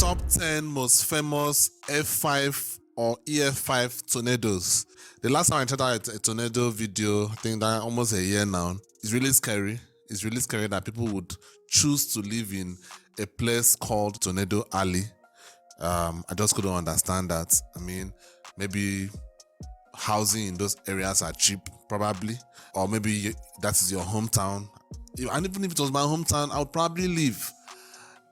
top 10 most famous F5 or EF5 tornadoes. The last time I checked out a tornado video, I think that almost a year now, it's really scary. It's really scary that people would choose to live in a place called Tornado Alley. I just couldn't understand that. I mean, maybe housing in those areas are cheap, probably, or maybe that is your hometown. And even if it was my hometown, I would probably leave.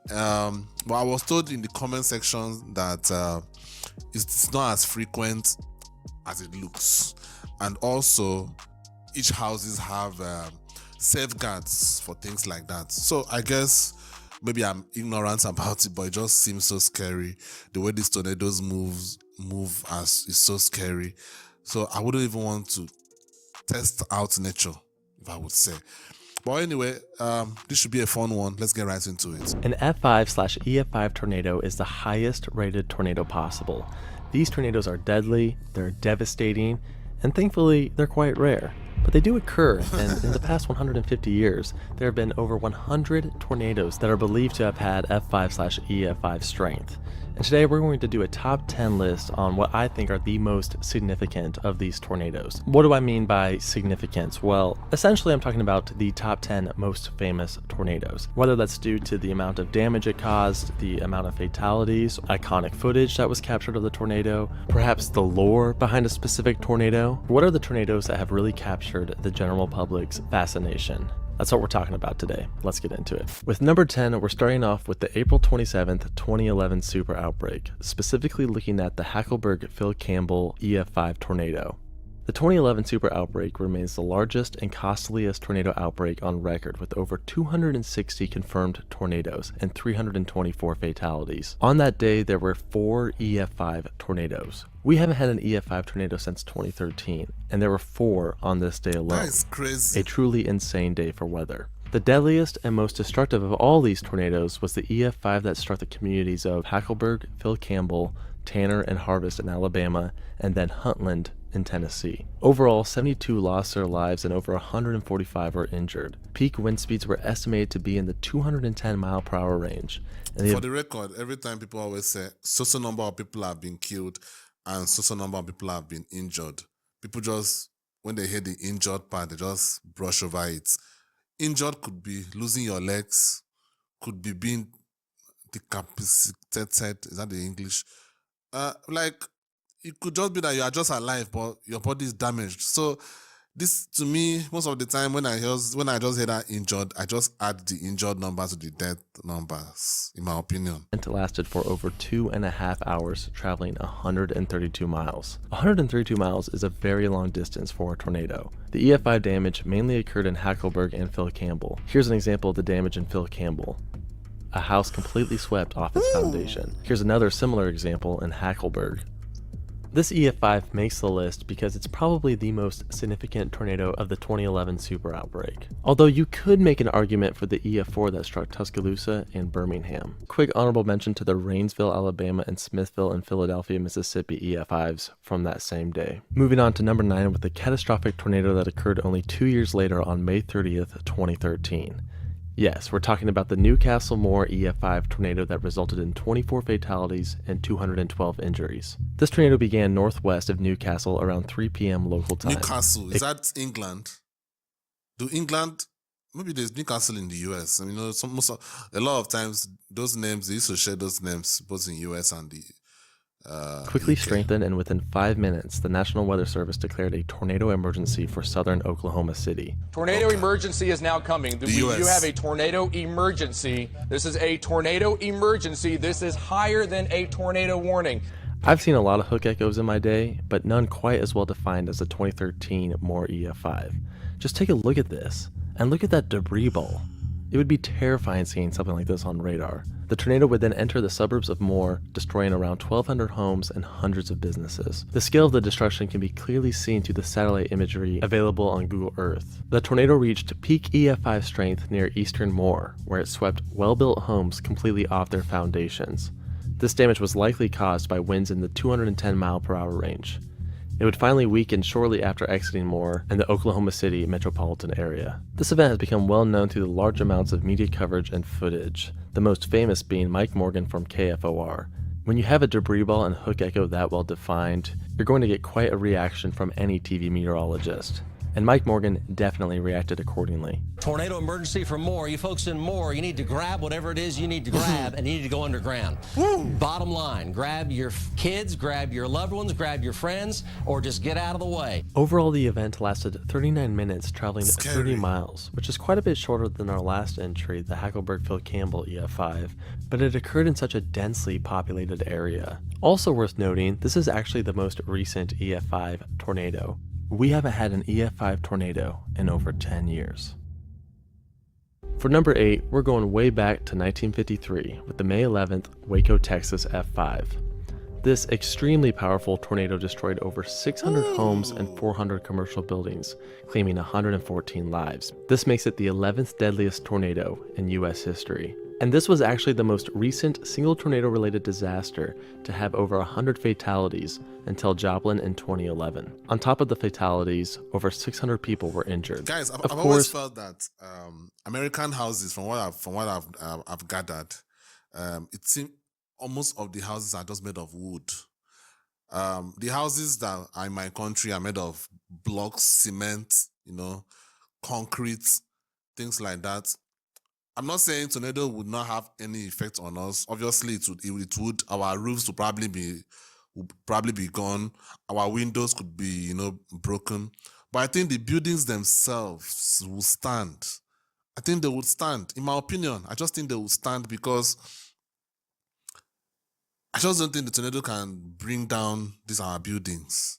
But I was told in the comment section that it's not as frequent as it looks, and also each houses have safeguards for things like that. So I guess maybe I'm ignorant about it, but it just seems so scary. The way these tornadoes move as is so scary. So I wouldn't even want to test out nature, if I would say. But anyway, this should be a fun one. Let's get right into it. An F5/EF5 tornado is the highest rated tornado possible. These tornadoes are deadly, they're devastating, and thankfully they're quite rare. But they do occur, and in the past 150 years, there have been over 100 tornadoes that are believed to have had F5/EF5 strength. And today we're going to do a top 10 list on what I think are the most significant of these tornadoes. What do I mean by significance? Well, essentially I'm talking about the top 10 most famous tornadoes. Whether that's due to the amount of damage it caused, the amount of fatalities, iconic footage that was captured of the tornado, perhaps the lore behind a specific tornado. What are the tornadoes that have really captured the general public's fascination? That's what we're talking about today. Let's get into it. With number 10, we're starting off with the April 27th, 2011 super outbreak, specifically looking at the Hackleburg-Phil Campbell EF5 tornado. The 2011 super outbreak remains the largest and costliest tornado outbreak on record, with over 260 confirmed tornadoes and 324 fatalities. On that day, there were 4 EF5 tornadoes. We haven't had an EF5 tornado since 2013, and there were 4 on this day alone. That is crazy. A truly insane day for weather. The deadliest and most destructive of all these tornadoes was the EF5 that struck the communities of Hackleburg, Phil Campbell, Tanner and Harvest in Alabama, and then Huntland in Tennessee. Overall, 72 lost their lives and over 145 were injured. Peak wind speeds were estimated to be in the 210 mile/hour range. And for the record, every time people always say so number of people have been killed and so number of people have been injured. People just, when they hear the injured part, they just brush over it. Injured could be losing your legs, could be being decapitated. Is that the English? Like, it could just be that you are just alive, but your body is damaged. So this, to me, most of the time when I just hear that injured, I just add the injured numbers to the death numbers, in my opinion. It lasted for over 2.5 hours, traveling 132 miles. 132 miles is a very long distance for a tornado. The EF5 damage mainly occurred in Hackleburg and Phil Campbell. Here's an example of the damage in Phil Campbell. A house completely swept off its foundation. Here's another similar example in Hackleburg. This EF5 makes the list because it's probably the most significant tornado of the 2011 super outbreak. Although you could make an argument for the EF4 that struck Tuscaloosa and Birmingham. Quick honorable mention to the Rainsville, Alabama and Smithville and Philadelphia, Mississippi EF5s from that same day. Moving on to number 9 with the catastrophic tornado that occurred only 2 years later on May 30th, 2013. Yes, we're talking about the Newcastle Moore EF5 tornado that resulted in 24 fatalities and 212 injuries. This tornado began northwest of Newcastle around 3 p.m. local time. Newcastle, is that England? Maybe there's Newcastle in the US. I mean, a lot of times those names, they used to share those names both in US and the quickly UK. Strengthened, and within 5 minutes, the National Weather Service declared a tornado emergency for southern Oklahoma City. Tornado emergency is now coming. You have a tornado emergency. This is a tornado emergency. This is higher than a tornado warning. I've seen a lot of hook echoes in my day, but none quite as well defined as the 2013 Moore EF5. Just take a look at this, and look at that debris ball. It would be terrifying seeing something like this on radar. The tornado would then enter the suburbs of Moore, destroying around 1,200 homes and hundreds of businesses. The scale of the destruction can be clearly seen through the satellite imagery available on Google Earth. The tornado reached peak EF5 strength near eastern Moore, where it swept well-built homes completely off their foundations. This damage was likely caused by winds in the 210 mile/hour range. It would finally weaken shortly after exiting Moore in the Oklahoma City metropolitan area. This event has become well known through the large amounts of media coverage and footage, the most famous being Mike Morgan from KFOR. When you have a debris ball and hook echo that well defined, you're going to get quite a reaction from any TV meteorologist. And Mike Morgan definitely reacted accordingly. Tornado emergency for Moore. You folks in Moore, you need to grab whatever it is you need to grab, and you need to go underground. Bottom line, grab your kids, grab your loved ones, grab your friends, or just get out of the way. Overall, the event lasted 39 minutes, traveling 30 miles, which is quite a bit shorter than our last entry, the Hackleburg-Phil-Campbell EF5, but it occurred in such a densely populated area. Also worth noting, this is actually the most recent EF5 tornado. We haven't had an EF5 tornado in over 10 years. For number 8, we're going way back to 1953 with the May 11th Waco, Texas F5. This extremely powerful tornado destroyed over 600 homes and 400 commercial buildings, claiming 114 lives. This makes it the 11th deadliest tornado in US history. And this was actually the most recent single tornado-related disaster to have over 100 fatalities until Joplin in 2011. On top of the fatalities, over 600 people were injured. Guys, I've always felt that American houses, from what I've gathered, it seems almost of the houses are just made of wood. The houses that are in my country are made of blocks, cement, concrete, things like that. I'm not saying tornado would not have any effect on us. Obviously, it would. Our roofs would probably be gone. Our windows could be, broken. But I think the buildings themselves will stand. I think they would stand. In my opinion, I just think they will stand because I just don't think the tornado can bring down our buildings.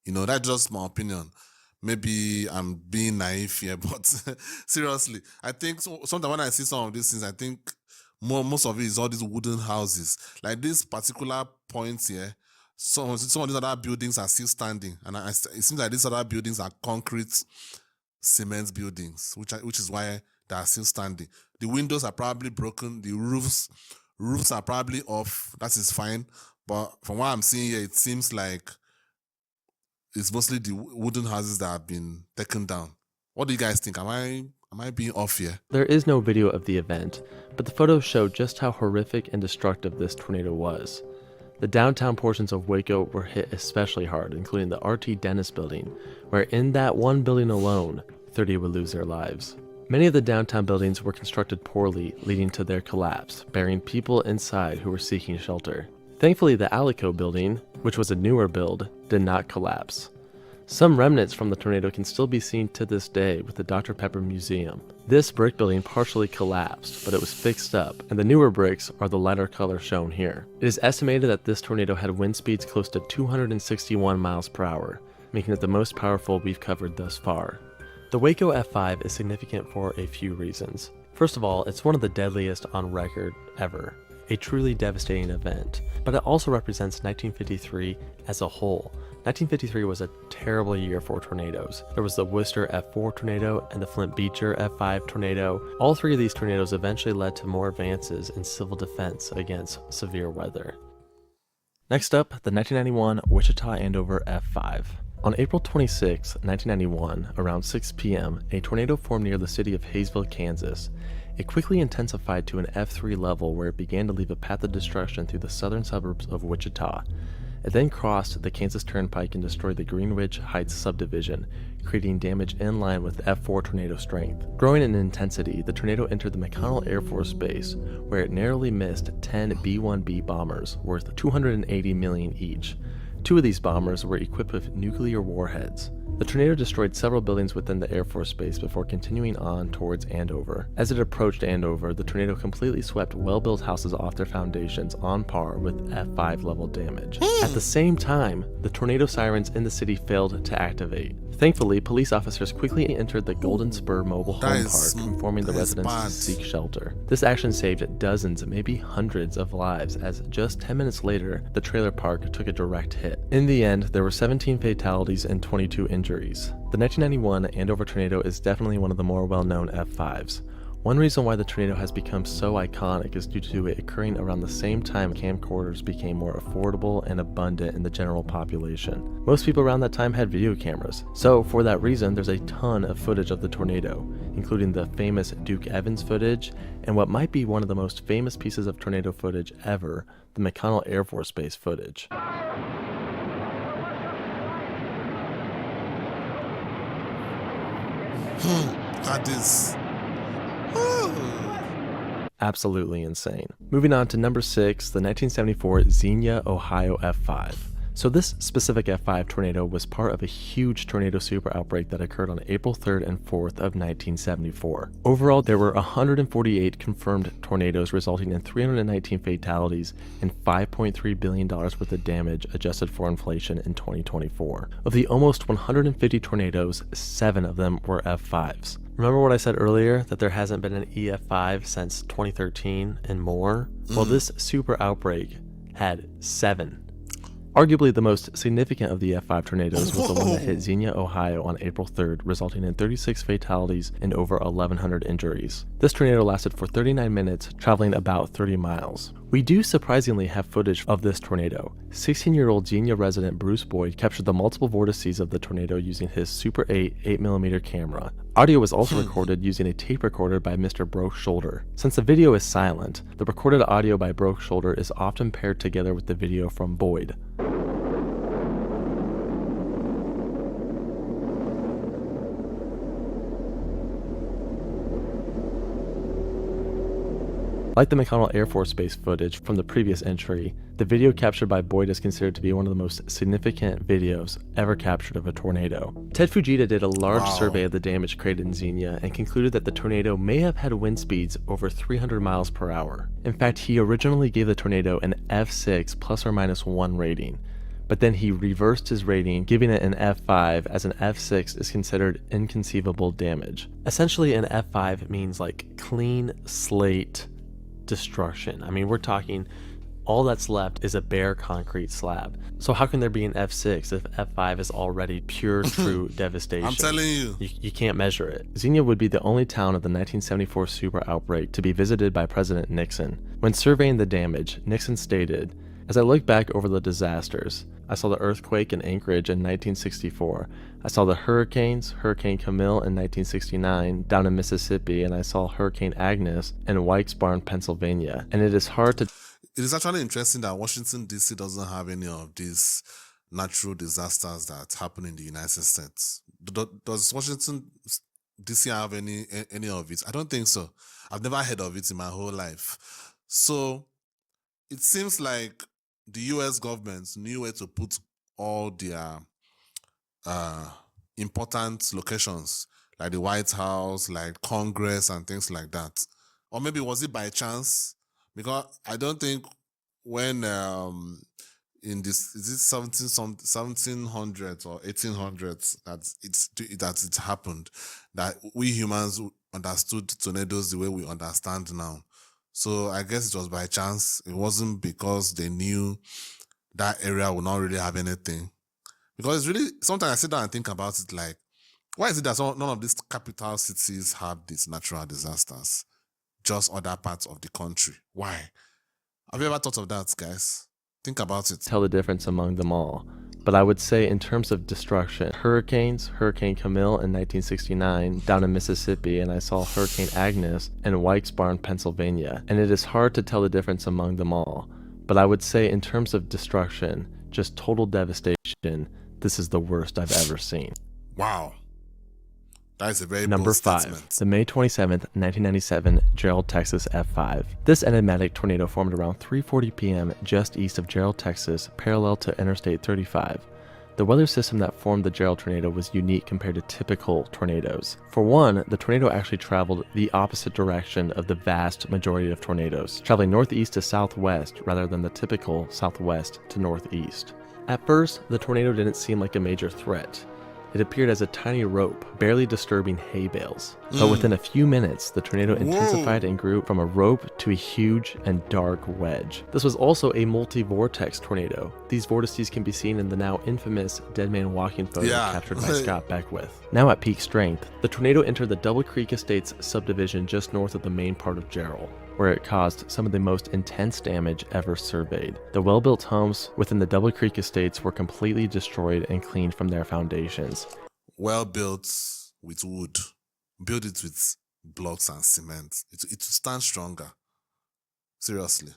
That's just my opinion. Maybe I'm being naive here, but seriously, I think sometimes when I see some of these things, I think most of it is all these wooden houses. Like this particular point here, some of these other buildings are still standing, and it seems like these other buildings are concrete, cement buildings, which is why they are still standing. The windows are probably broken. The roofs are probably off. That is fine, but from what I'm seeing here, it seems like it's mostly the wooden houses that have been taken down. What do you guys think? Am I being off here? There is no video of the event, but the photos show just how horrific and destructive this tornado was. The downtown portions of Waco were hit especially hard, including the RT Dennis building, where in that one building alone, 30 would lose their lives. Many of the downtown buildings were constructed poorly, leading to their collapse, burying people inside who were seeking shelter. Thankfully, the Alico building, which was a newer build, did not collapse. Some remnants from the tornado can still be seen to this day with the Dr. Pepper Museum. This brick building partially collapsed, but it was fixed up, and the newer bricks are the lighter color shown here. It is estimated that this tornado had wind speeds close to 261 miles per hour, making it the most powerful we've covered thus far. The Waco F5 is significant for a few reasons. First of all, it's one of the deadliest on record ever. A truly devastating event, but it also represents 1953 as a whole. 1953 was a terrible year for tornadoes. There was the Worcester F4 tornado and the Flint Beecher F5 tornado. All three of these tornadoes eventually led to more advances in civil defense against severe weather. Next up, the 1991 Wichita Handover F5. On April 26, 1991, around 6 p.m., a tornado formed near the city of Hayesville, Kansas. It quickly intensified to an F3 level where it began to leave a path of destruction through the southern suburbs of Wichita. It then crossed the Kansas Turnpike and destroyed the Greenwich Heights subdivision, creating damage in line with F4 tornado strength. Growing in intensity, the tornado entered the McConnell Air Force Base, where it narrowly missed 10 B-1B bombers worth $280 million each. Two of these bombers were equipped with nuclear warheads. The tornado destroyed several buildings within the Air Force Base before continuing on towards Andover. As it approached Andover, the tornado completely swept well-built houses off their foundations on par with F5 level damage. At the same time, the tornado sirens in the city failed to activate. Thankfully, police officers quickly entered the Golden Spur mobile home park, informing the residents to seek shelter. This action saved dozens, maybe hundreds of lives, as just 10 minutes later, the trailer park took a direct hit. In the end, there were 17 fatalities and 22 injuries. The 1991 Andover tornado is definitely one of the more well-known F5s. One reason why the tornado has become so iconic is due to it occurring around the same time camcorders became more affordable and abundant in the general population. Most people around that time had video cameras, so for that reason there's a ton of footage of the tornado, including the famous Duke Evans footage and what might be one of the most famous pieces of tornado footage ever, the McConnell Air Force Base footage. That is absolutely insane. Moving on to number 6, the 1974 Xenia, Ohio F5. So this specific F5 tornado was part of a huge tornado super outbreak that occurred on April 3rd and 4th of 1974. Overall, there were 148 confirmed tornadoes, resulting in 319 fatalities and $5.3 billion worth of damage adjusted for inflation in 2024. Of the almost 150 tornadoes, 7 of them were F5s. Remember what I said earlier, that there hasn't been an EF5 since 2013 and more? Well, this super outbreak had 7. Arguably the most significant of the F5 tornadoes was the one that hit Xenia, Ohio on April 3rd, resulting in 36 fatalities and over 1,100 injuries. This tornado lasted for 39 minutes, traveling about 30 miles. We do surprisingly have footage of this tornado. 16-year-old Xenia resident Bruce Boyd captured the multiple vortices of the tornado using his Super 8 8mm camera. Audio was also recorded using a tape recorder by Mr. Broke Shoulder. Since the video is silent, the recorded audio by Broke Shoulder is often paired together with the video from Boyd. Like the McConnell Air Force Base footage from the previous entry, the video captured by Boyd is considered to be one of the most significant videos ever captured of a tornado. Ted Fujita did a large survey of the damage created in Xenia and concluded that the tornado may have had wind speeds over 300 miles per hour. In fact, he originally gave the tornado an F6 plus or minus 1 rating, but then he reversed his rating, giving it an F5, as an F6 is considered inconceivable damage. Essentially, an F5 means like clean slate destruction. I mean, we're talking all that's left is a bare concrete slab. So how can there be an F6 if F5 is already pure true devastation? I'm telling you. You can't measure it. Xenia would be the only town of the 1974 super outbreak to be visited by President Nixon. When surveying the damage, Nixon stated, "As I look back over the disasters, I saw the earthquake in Anchorage in 1964. I saw the hurricanes, Hurricane Camille in 1969 down in Mississippi, and I saw Hurricane Agnes in Weichsbarn, Pennsylvania. And it is hard to..." It is actually interesting that Washington, D.C. doesn't have any of these natural disasters that happen in the United States. Does Washington, D.C. have any of it? I don't think so. I've never heard of it in my whole life. So it seems like the U.S. government knew where to put all their important locations, like the White House, like Congress, and things like that. Or maybe was it by chance? Because I don't think when in this, is it 1700s or 1800s that it happened, that we humans understood tornadoes the way we understand now. So I guess it was by chance. It wasn't because they knew that area would not really have anything. Because it's really, sometimes I sit down and think about it like, why is it that none of these capital cities have these natural disasters? Just other parts of the country. Why? Have you ever thought of that, guys? Think about it. Tell the difference among them all. But I would say in terms of destruction, hurricanes, Hurricane Camille in 1969 down in Mississippi, and I saw Hurricane Agnes in Weichsbarn, Pennsylvania. And it is hard to tell the difference among them all. But I would say in terms of destruction, just total devastation, this is the worst I've ever seen. Wow. That is a very Number bold 5, statement. the May 27th, 1997 Jarrell, Texas F5. This enigmatic tornado formed around 3:40 p.m. just east of Jarrell, Texas, parallel to Interstate 35. The weather system that formed the Jarrell tornado was unique compared to typical tornadoes. For one, the tornado actually traveled the opposite direction of the vast majority of tornadoes, traveling northeast to southwest rather than the typical southwest to northeast. At first, the tornado didn't seem like a major threat. It appeared as a tiny rope, barely disturbing hay bales. But within a few minutes, the tornado intensified and grew from a rope to a huge and dark wedge. This was also a multi-vortex tornado. These vortices can be seen in the now infamous Dead Man Walking photo captured by Scott Beckwith. Now at peak strength, the tornado entered the Double Creek Estates subdivision just north of the main part of Jarrell, where it caused some of the most intense damage ever surveyed. The well-built homes within the Double Creek Estates were completely destroyed and cleaned from their foundations. Well built with wood. Build it with blocks and cement. It will stand stronger. Seriously.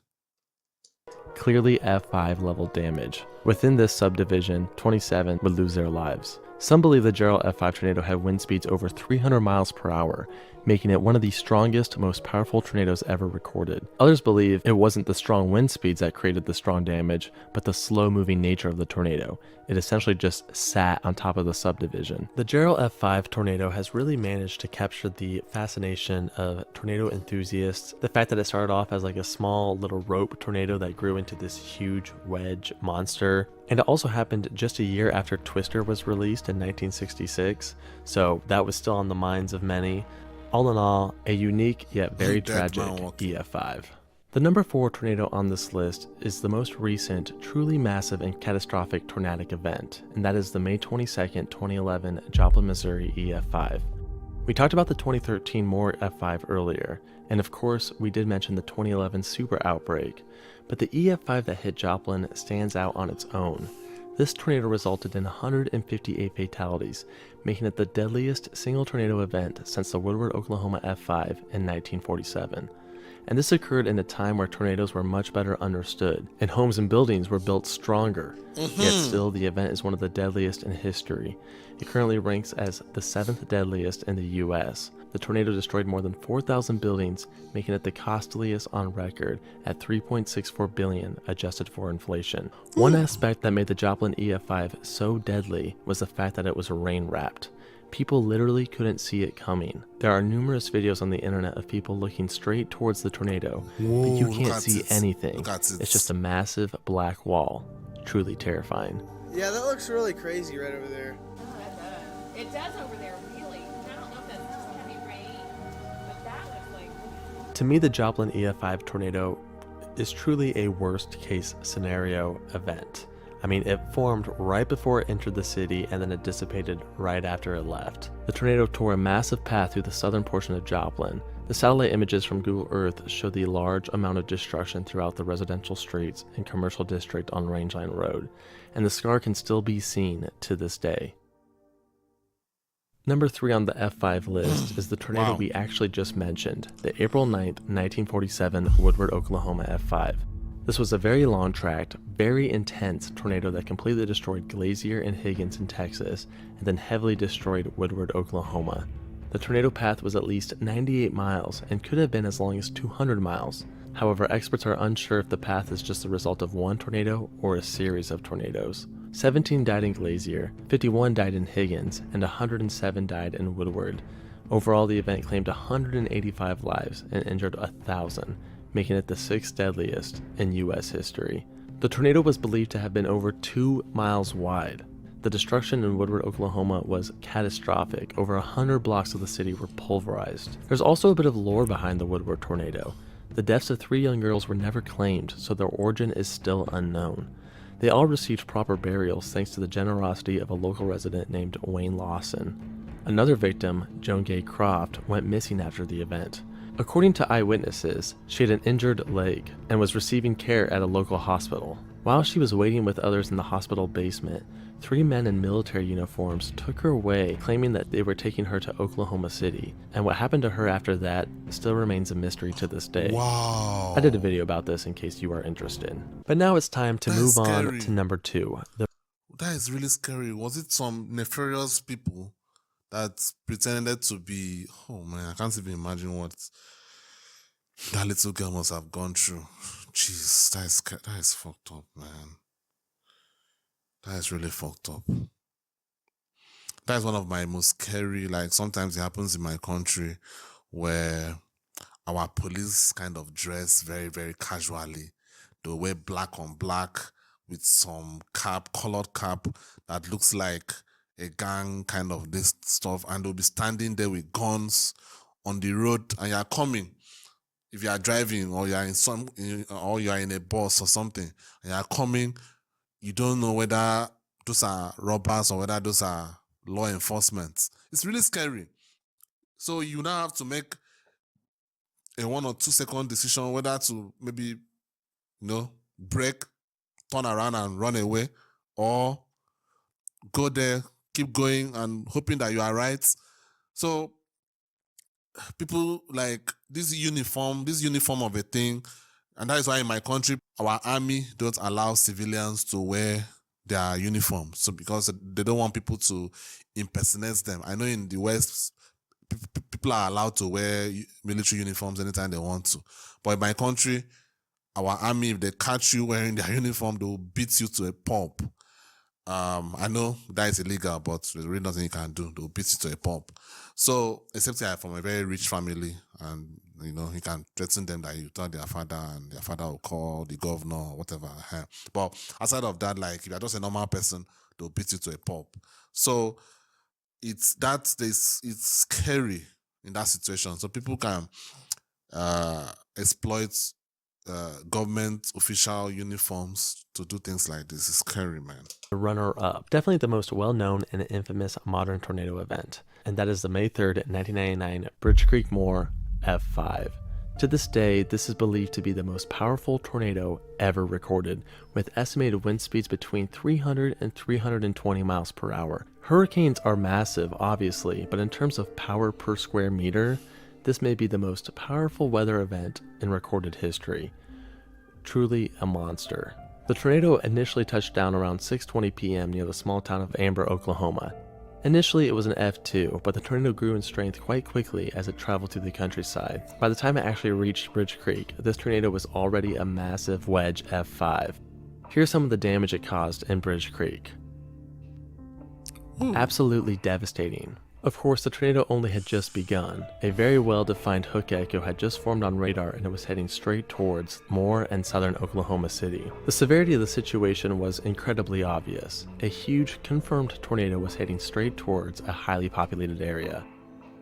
Clearly F5 level damage. Within this subdivision, 27 would lose their lives. Some believe the Jarrell F5 tornado had wind speeds over 300 miles per hour, making it one of the strongest, most powerful tornadoes ever recorded. Others believe it wasn't the strong wind speeds that created the strong damage, but the slow-moving nature of the tornado. It essentially just sat on top of the subdivision. The Jarrell F5 tornado has really managed to capture the fascination of tornado enthusiasts. The fact that it started off as like a small little rope tornado that grew into this huge wedge monster. And it also happened just a year after Twister was released in 1966, so that was still on the minds of many. All in all, a unique yet very tragic EF5. The number 4 tornado on this list is the most recent, truly massive and catastrophic tornadic event, and that is the May 22nd, 2011 Joplin, Missouri EF5. We talked about the 2013 Moore F5 earlier, and of course we did mention the 2011 super outbreak, but the EF5 that hit Joplin stands out on its own. This tornado resulted in 158 fatalities, making it the deadliest single tornado event since the Woodward Oklahoma F5 in 1947. And this occurred in a time where tornadoes were much better understood, and homes and buildings were built stronger. Yet still, the event is one of the deadliest in history. It currently ranks as the 7th deadliest in the US. The tornado destroyed more than 4,000 buildings, making it the costliest on record at $3.64 billion adjusted for inflation. One aspect that made the Joplin EF5 so deadly was the fact that it was rain-wrapped. People literally couldn't see it coming. There are numerous videos on the internet of people looking straight towards the tornado, but you can't see anything. It's just a massive black wall. Truly terrifying. Yeah, that looks really crazy right over there. Oh, it does over there, really. I don't know if that's just heavy rain, but that looks like... To me, the Joplin EF5 tornado is truly a worst-case scenario event. I mean, it formed right before it entered the city and then it dissipated right after it left. The tornado tore a massive path through the southern portion of Joplin. The satellite images from Google Earth show the large amount of destruction throughout the residential streets and commercial district on Rangeline Road, and the scar can still be seen to this day. Number 3 on the F5 list is the tornado we actually just mentioned, the April 9th, 1947 Woodward, Oklahoma F5. This was a very long-tracked, very intense tornado that completely destroyed Glazier and Higgins in Texas, and then heavily destroyed Woodward, Oklahoma. The tornado path was at least 98 miles and could have been as long as 200 miles. However, experts are unsure if the path is just the result of one tornado or a series of tornadoes. 17 died in Glazier, 51 died in Higgins, and 107 died in Woodward. Overall, the event claimed 185 lives and injured 1,000. Making it the 6th deadliest in US history. The tornado was believed to have been over 2 miles wide. The destruction in Woodward, Oklahoma was catastrophic. Over 100 blocks of the city were pulverized. There's also a bit of lore behind the Woodward tornado. The deaths of 3 young girls were never claimed, so their origin is still unknown. They all received proper burials thanks to the generosity of a local resident named Wayne Lawson. Another victim, Joan Gay Croft, went missing after the event. According to eyewitnesses, she had an injured leg and was receiving care at a local hospital. While she was waiting with others in the hospital basement, 3 men in military uniforms took her away, claiming that they were taking her to Oklahoma City, and what happened to her after that still remains a mystery to this day. Wow. I did a video about this in case you are interested. But now it's time to move on to number 2. That is really scary. Was it some nefarious people that pretended to be... Oh man, I can't even imagine what that little girl must have gone through. Jeez, that is fucked up, man. That is really fucked up. That is one of my most scary, like sometimes it happens in my country where our police kind of dress very, very casually. They wear black on black with some cap, colored cap that looks like a gang kind of this stuff, and they'll be standing there with guns on the road, and you are coming. If you are driving or you are or you are in a bus or something, and you are coming, you don't know whether those are robbers or whether those are law enforcement. It's really scary. So you now have to make a 1 or 2 second decision whether to maybe, break, turn around and run away, or go there, keep going and hoping that you are right. So people like this uniform of a thing, and that is why in my country, our army don't allow civilians to wear their uniforms. So because they don't want people to impersonate them. I know in the West, people are allowed to wear military uniforms anytime they want to. But in my country, our army, if they catch you wearing their uniform, they will beat you to a pulp. I know that is illegal, but there's really nothing you can do. They'll beat you to a pulp. So, except you are from a very rich family, and you can threaten them that you tell their father, and their father will call the governor or whatever. But aside of that, like if you're just a normal person, they'll beat you to a pulp. So it's scary in that situation. So people can exploit government official uniforms to do things like this. It's scary, man. The runner-up, definitely the most well-known and infamous modern tornado event, and that is the May 3rd, 1999 Bridge Creek Moore F5. To this day, this is believed to be the most powerful tornado ever recorded, with estimated wind speeds between 300 and 320 miles per hour. Hurricanes are massive, obviously, but in terms of power per square meter, this may be the most powerful weather event in recorded history. Truly a monster. The tornado initially touched down around 6:20 p.m. near the small town of Amber, Oklahoma. Initially, it was an F2, but the tornado grew in strength quite quickly as it traveled through the countryside. By the time it actually reached Bridge Creek, this tornado was already a massive wedge F5. Here's some of the damage it caused in Bridge Creek. Absolutely devastating. Of course, the tornado only had just begun. A very well-defined hook echo had just formed on radar, and it was heading straight towards Moore and southern Oklahoma City. The severity of the situation was incredibly obvious. A huge, confirmed tornado was heading straight towards a highly populated area.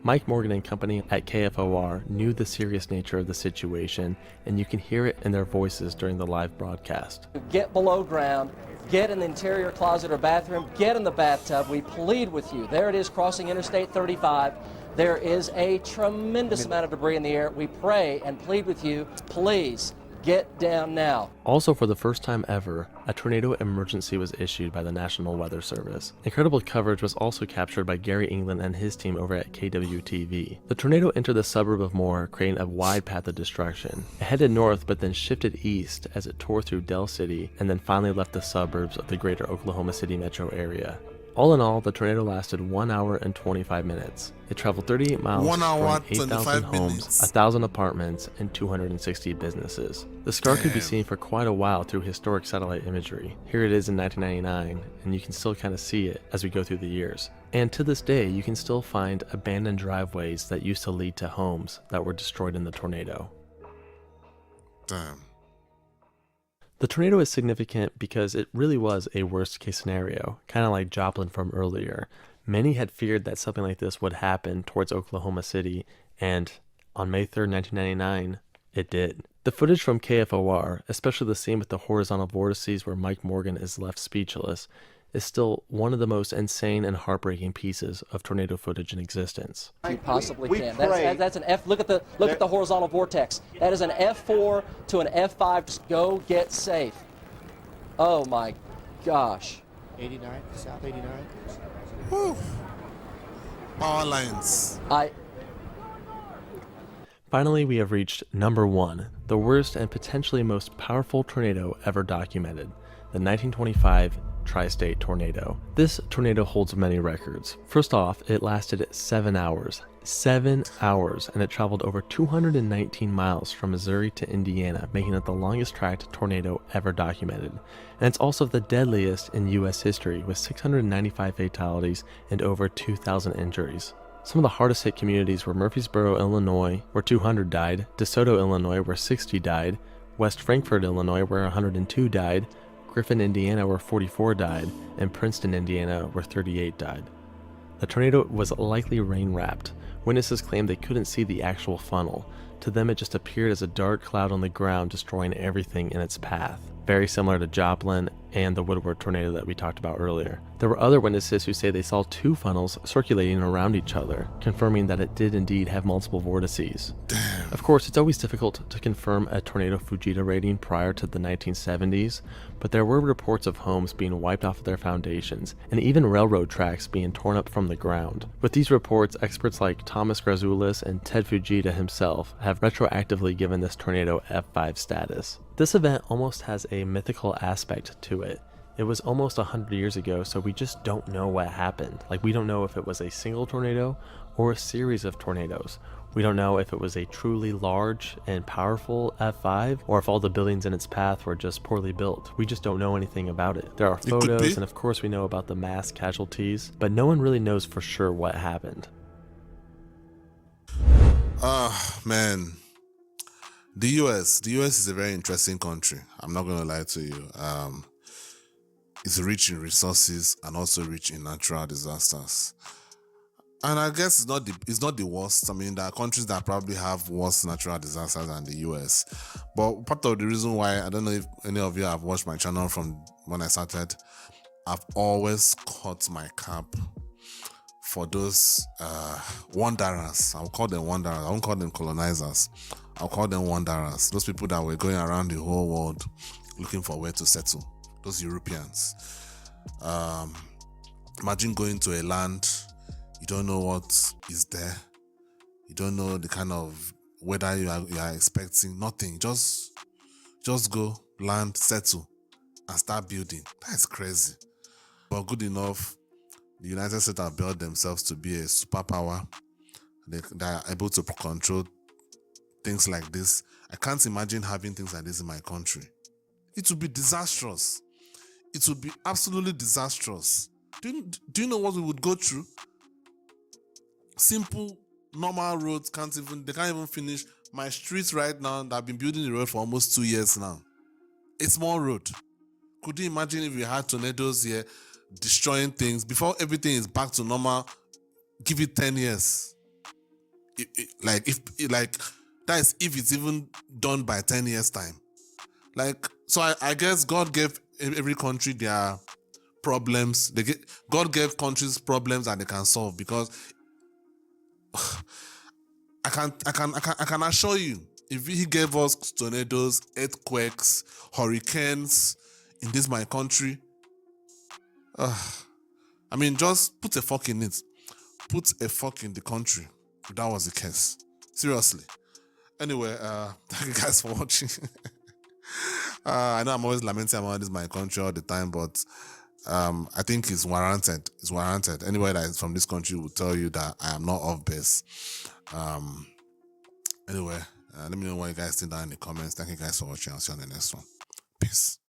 Mike Morgan and company at KFOR knew the serious nature of the situation, and you can hear it in their voices during the live broadcast. Get below ground, get in the interior closet or bathroom, get in the bathtub. We plead with you. There it is, crossing Interstate 35. There is a tremendous amount of debris in the air. We pray and plead with you, please get down now. Also, for the first time ever, a tornado emergency was issued by the National Weather Service. Incredible coverage was also captured by Gary England and his team over at KWTV. The tornado entered the suburb of Moore, creating a wide path of destruction. It headed north, but then shifted east as it tore through Del City, and then finally left the suburbs of the greater Oklahoma City metro area. All in all, the tornado lasted 1 hour and 25 minutes. It traveled 38 miles, 1 hour, destroying 8,000 homes, 1,000 apartments, and 260 businesses. The scar could be seen for quite a while through historic satellite imagery. Here it is in 1999, and you can still kind of see it as we go through the years. And to this day, you can still find abandoned driveways that used to lead to homes that were destroyed in the tornado. Damn. The tornado is significant because it really was a worst case scenario, kind of like Joplin from earlier. Many had feared that something like this would happen towards Oklahoma City, and on May 3rd, 1999, it did. The footage from KFOR, especially the scene with the horizontal vortices where Mike Morgan is left speechless, is still one of the most insane and heartbreaking pieces of tornado footage in existence. You possibly can. That's an F. Look at the horizontal vortex. That is an F4 to an F5. Just go get safe. Oh my gosh. 89, South 89. Whew. Power lines. Finally, we have reached number 1, the worst and potentially most powerful tornado ever documented, the 1925 Tri-State tornado. This tornado holds many records. First off, it lasted 7 hours. 7 hours, and it traveled over 219 miles from Missouri to Indiana, making it the longest tracked tornado ever documented. And it's also the deadliest in U.S. history, with 695 fatalities and over 2,000 injuries. Some of the hardest hit communities were Murfreesboro, Illinois, where 200 died, DeSoto, Illinois, where 60 died, West Frankfort, Illinois, where 102 died, Griffin, Indiana, where 44 died, and Princeton, Indiana, where 38 died. The tornado was likely rain-wrapped. Witnesses claimed they couldn't see the actual funnel. To them, it just appeared as a dark cloud on the ground, destroying everything in its path. Very similar to Joplin and the Woodward tornado that we talked about earlier. There were other witnesses who say they saw two funnels circulating around each other, confirming that it did indeed have multiple vortices. Damn. Of course, it's always difficult to confirm a tornado Fujita rating prior to the 1970s, but there were reports of homes being wiped off of their foundations, and even railroad tracks being torn up from the ground. With these reports, experts like Thomas Grazoulis and Ted Fujita himself have retroactively given this tornado F5 status. This event almost has a mythical aspect to it. It was almost 100 years ago, so we just don't know what happened. Like, we don't know if it was a single tornado or a series of tornadoes. We don't know if it was a truly large and powerful F5 or if all the buildings in its path were just poorly built. We just don't know anything about it. There are photos, and of course we know about the mass casualties, but no one really knows for sure what happened. Man. The US is a very interesting country. I'm not going to lie to you. It's rich in resources and also rich in natural disasters. And I guess it's not the worst. I mean, there are countries that probably have worse natural disasters than the US. But part of the reason why, I don't know if any of you have watched my channel from when I started, I've always cut my cap for those wanderers. I'll call them wanderers. I won't call them colonizers. I'll call them wanderers. Those people that were going around the whole world looking for where to settle. Those Europeans. Imagine going to a land, you don't know what is there. You don't know the kind of weather you are expecting. Nothing. Just go, land, settle, and start building. That is crazy. But good enough, the United States have built themselves to be a superpower. They are able to control things like this. I can't imagine having things like this in my country. It would be disastrous. It would be absolutely disastrous. Do you know what we would go through? Simple, normal roads they can't even finish. My streets right now, that I've been building the road for almost 2 years now. A small road. Could you imagine if we had tornadoes here destroying things before everything is back to normal? Give it 10 years. That is if it's even done by 10 years time. So I guess God gave every country their problems. God gave countries problems that they can solve, because I can assure you, if He gave us tornadoes, earthquakes, hurricanes in this my country, I mean, just put a fork in it. Put a fork in the country if that was the case. Seriously. Anyway, thank you guys for watching. I know I'm always lamenting about this my country all the time, but I think it's warranted. It's warranted. Anybody that is from this country will tell you that I am not off base. Anyway, let me know what you guys think down in the comments. Thank you guys for watching. I'll see you on the next one. Peace.